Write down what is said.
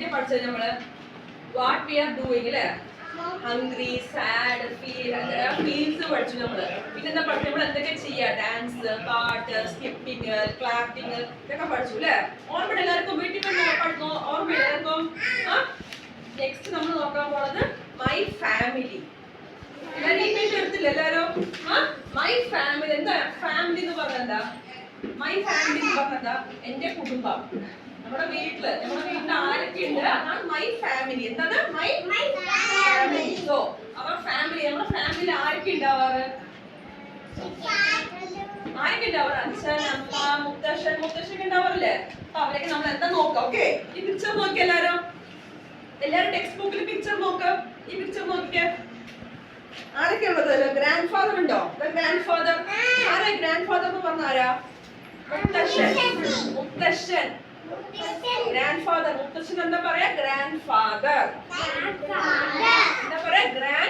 എന്തൊക്കെയാ പഠിച്ചത് നമ്മള്? വാട്ട് വി ആർ ഡൂയിങ് അല്ലേ? ഹംഗ്രി, സാഡ്, ഫീൽസ് പഠിച്ചു നമ്മള്. പിന്നെന്താ പഠിച്ചു? നമ്മൾ എന്തൊക്കെ ചെയ്യാ? ഡാൻസ്, പാട്ട്, സ്കിപ്പിങ്, ക്ലാപ്പിങ് ഇതൊക്കെ പഠിച്ചു അല്ലേ? ഓർമ്മ എല്ലാവർക്കും? വീട്ടിൽ പഠിക്കോ? ഓർമ്മ എല്ലാവർക്കും? നെക്സ്റ്റ് നമ്മൾ നോക്കാൻ പോണത് മൈ ഫാമിലി. എടുത്തില്ല എല്ലാരും? My family. എന്താ ഫാമിലി എന്ന് പറഞ്ഞെന്താ? മൈ ഫാമിലി എന്ന് പറഞ്ഞെന്താ? എന്റെ കുടുംബം. നമ്മുടെ വീട്ടില് ആരൊക്കെ ഉണ്ട്? അതാണ് മൈ ഫാമിലി. എന്താണ് my family? So our family, നമ്മുടെ ഫാമിലിയിൽ ആരൊക്കെ ഉണ്ടാവാറ്? ആരൊക്കെ ഉണ്ടാവാറ്? അച്ഛൻ, അമ്മ, മുത്തശ്ശൻ ഉണ്ടാവാറില്ലേ? അപ്പൊ അവരൊക്കെ നമ്മൾ എന്താ നോക്കാം? ഓക്കെ, ഈ പിക്ചർ നോക്കി എല്ലാരും ടെക്സ്റ്റ് ബുക്കിൽ പിക്ചർ നോക്ക്. ഈ പിക്ചർ നോക്കിക്കേ. ആരൊക്കെ ഉള്ളത്? ഗ്രാൻഡ് ഫാദർ ഉണ്ടോ? ഗ്രാൻഡ് ഫാദർ ആരാ? ഗ്രാൻഡ് ഫാദർ എന്ന് പറഞ്ഞ ആരാ? മുത്തശ്ശൻ. Grand father. മുത്തശ്ശൻ എന്താ പറയാ? Grand father. എന്താ പറയാ?